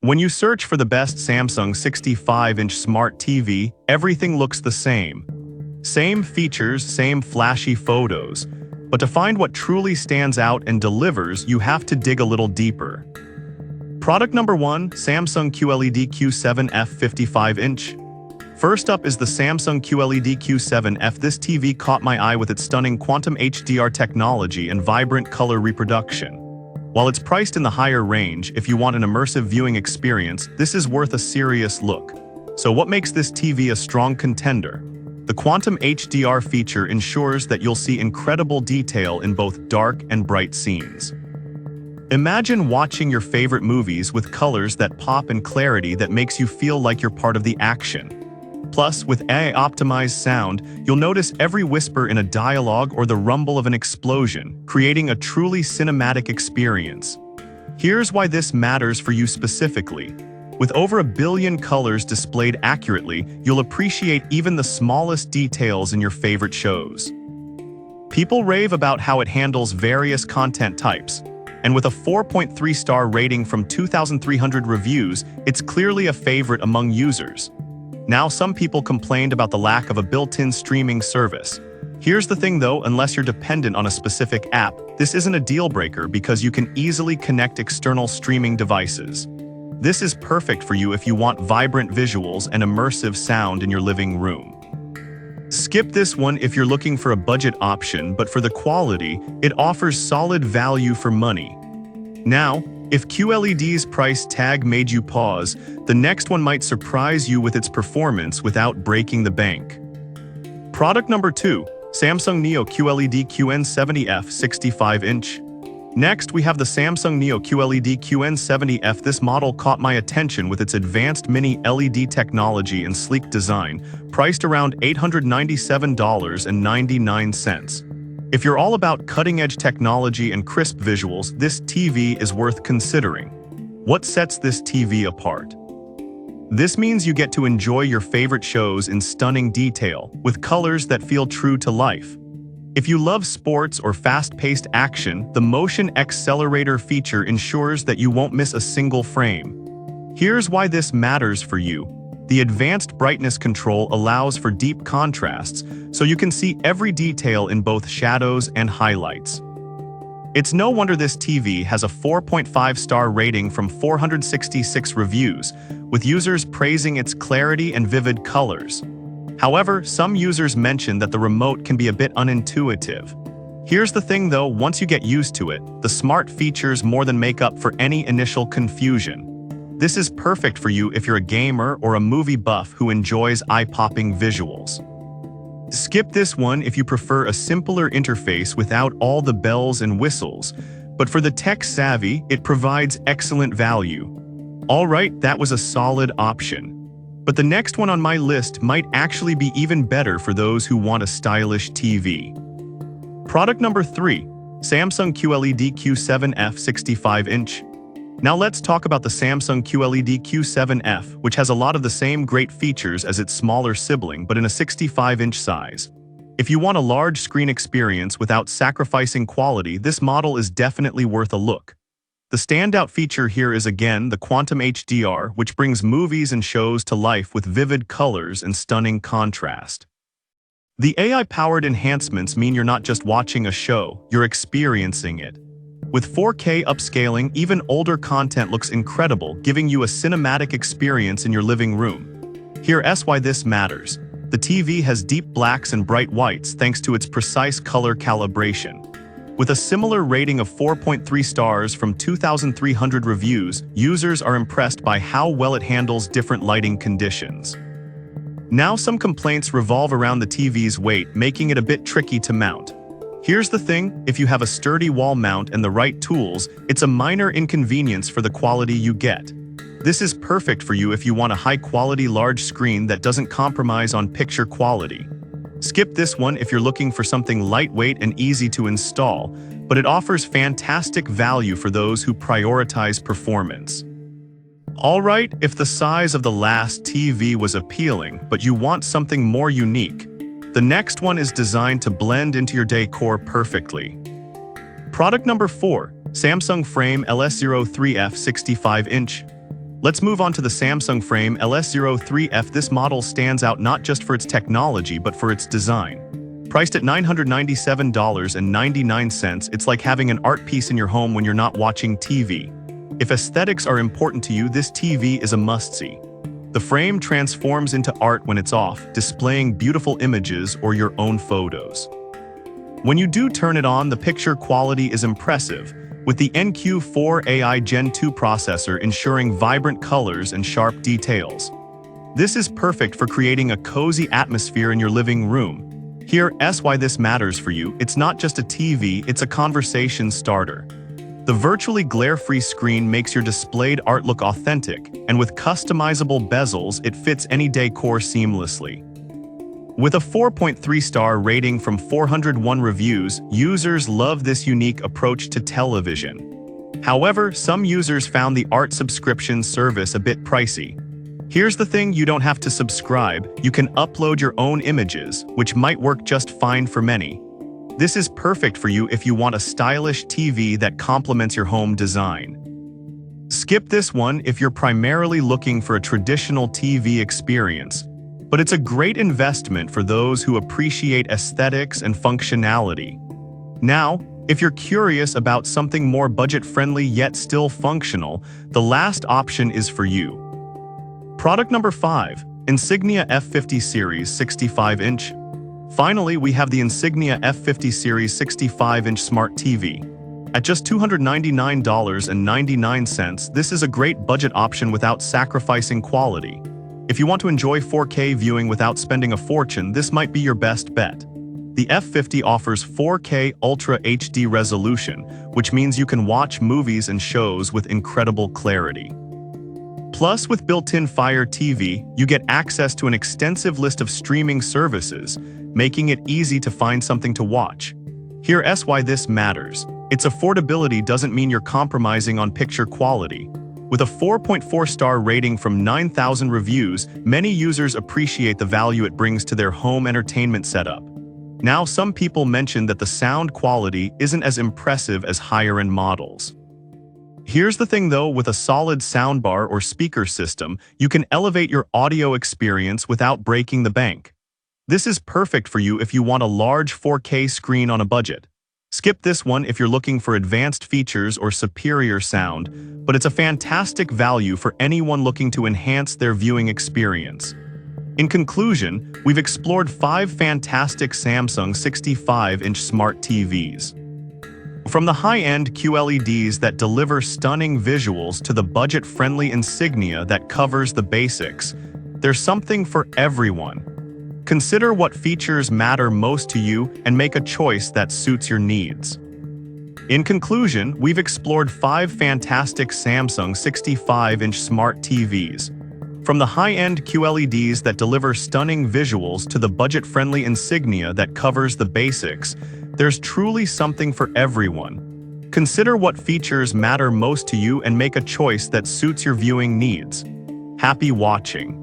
When you search for the best Samsung 65-inch smart TV, everything looks the same. Same features, same flashy photos. But to find what truly stands out and delivers, you have to dig a little deeper. Product number 1, Samsung QLED Q7F 55-inch. First up is the Samsung QLED Q7F. This TV caught my eye with its stunning quantum HDR technology and vibrant color reproduction. While it's priced in the higher range, if you want an immersive viewing experience, this is worth a serious look. So what makes this TV a strong contender? The quantum HDR feature ensures that you'll see incredible detail in both dark and bright scenes. Imagine watching your favorite movies with colors that pop and clarity that makes you feel like you're part of the action. Plus, with AI-optimized sound, you'll notice every whisper in a dialogue or the rumble of an explosion, creating a truly cinematic experience. Here's why this matters for you specifically. With over 1 billion colors displayed accurately, you'll appreciate even the smallest details in your favorite shows. People rave about how it handles various content types, and with a 4.3-star rating from 2,300 reviews, it's clearly a favorite among users. Now, some people complained about the lack of a built-in streaming service. Here's the thing though, unless you're dependent on a specific app, this isn't a deal-breaker because you can easily connect external streaming devices. This is perfect for you if you want vibrant visuals and immersive sound in your living room. Skip this one if you're looking for a budget option, but for the quality, it offers solid value for money. Now, if QLED's price tag made you pause, the next one might surprise you with its performance without breaking the bank. Product number 2, Samsung Neo QLED QN70F 65-inch. Next, we have the Samsung Neo QLED QN70F. This model caught my attention with its advanced mini LED technology and sleek design, priced around $897.99. If you're all about cutting-edge technology and crisp visuals, this TV is worth considering. What sets this TV apart? This means you get to enjoy your favorite shows in stunning detail, with colors that feel true to life. If you love sports or fast-paced action, the Motion Accelerator feature ensures that you won't miss a single frame. Here's why this matters for you. The advanced brightness control allows for deep contrasts, so you can see every detail in both shadows and highlights. It's no wonder this TV has a 4.5-star rating from 466 reviews, with users praising its clarity and vivid colors. However, some users mention that the remote can be a bit unintuitive. Here's the thing though, once you get used to it, the smart features more than make up for any initial confusion. This is perfect for you if you're a gamer or a movie buff who enjoys eye-popping visuals. Skip this one if you prefer a simpler interface without all the bells and whistles, but for the tech-savvy, it provides excellent value. Alright, that was a solid option. But the next one on my list might actually be even better for those who want a stylish TV. Product number 3, Samsung QLED Q7F 65-inch. Now let's talk about the Samsung QLED Q7F, which has a lot of the same great features as its smaller sibling, but in a 65-inch size. If you want a large screen experience without sacrificing quality, this model is definitely worth a look. The standout feature here is again the Quantum HDR, which brings movies and shows to life with vivid colors and stunning contrast. The AI-powered enhancements mean you're not just watching a show, you're experiencing it. With 4K upscaling, even older content looks incredible, giving you a cinematic experience in your living room. Here's why this matters. The TV has deep blacks and bright whites thanks to its precise color calibration. With a similar rating of 4.3 stars from 2,300 reviews, users are impressed by how well it handles different lighting conditions. Now, some complaints revolve around the TV's weight, making it a bit tricky to mount. Here's the thing, if you have a sturdy wall mount and the right tools, it's a minor inconvenience for the quality you get. This is perfect for you if you want a high-quality large screen that doesn't compromise on picture quality. Skip this one if you're looking for something lightweight and easy to install, but it offers fantastic value for those who prioritize performance. Alright, if the size of the last TV was appealing, but you want something more unique, the next one is designed to blend into your decor perfectly. Product number 4, Samsung Frame LS03F 65-inch. Let's move on to the Samsung Frame LS03F. This model stands out not just for its technology but for its design. Priced at $997.99, it's like having an art piece in your home when you're not watching TV. If aesthetics are important to you, this TV is a must-see. The frame transforms into art when it's off, displaying beautiful images or your own photos. When you do turn it on, the picture quality is impressive, with the NQ4 AI Gen 2 processor ensuring vibrant colors and sharp details. This is perfect for creating a cozy atmosphere in your living room. Here's why this matters for you. It's not just a TV, it's a conversation starter. The virtually glare-free screen makes your displayed art look authentic, and with customizable bezels, it fits any decor seamlessly. With a 4.3-star rating from 401 reviews, users love this unique approach to television. However, some users found the art subscription service a bit pricey. Here's the thing: you don't have to subscribe. You can upload your own images, which might work just fine for many. This is perfect for you if you want a stylish TV that complements your home design. Skip this one if you're primarily looking for a traditional TV experience, but it's a great investment for those who appreciate aesthetics and functionality. Now, if you're curious about something more budget-friendly yet still functional, the last option is for you. Product number 5, Insignia F50 Series 65-inch. Finally, we have the Insignia F50 Series 65-inch Smart TV. At just $299.99, this is a great budget option without sacrificing quality. If you want to enjoy 4K viewing without spending a fortune, this might be your best bet. The F50 offers 4K Ultra HD resolution, which means you can watch movies and shows with incredible clarity. Plus, with built-in Fire TV, you get access to an extensive list of streaming services, making it easy to find something to watch. Here's why this matters. Its affordability doesn't mean you're compromising on picture quality. With a 4.4-star rating from 9,000 reviews, many users appreciate the value it brings to their home entertainment setup. Now, some people mention that the sound quality isn't as impressive as higher-end models. Here's the thing though: with a solid soundbar or speaker system, you can elevate your audio experience without breaking the bank. This is perfect for you if you want a large 4K screen on a budget. Skip this one if you're looking for advanced features or superior sound, but it's a fantastic value for anyone looking to enhance their viewing experience. In conclusion, we've explored 5 fantastic Samsung 65-inch smart TVs. From the high-end QLEDs that deliver stunning visuals to the budget-friendly Insignia that covers the basics, there's something for everyone. Consider what features matter most to you and make a choice that suits your needs. In conclusion, we've explored 5 fantastic Samsung 65-inch smart TVs. From the high-end QLEDs that deliver stunning visuals to the budget-friendly Insignia that covers the basics, there's truly something for everyone. Consider what features matter most to you and make a choice that suits your viewing needs. Happy watching!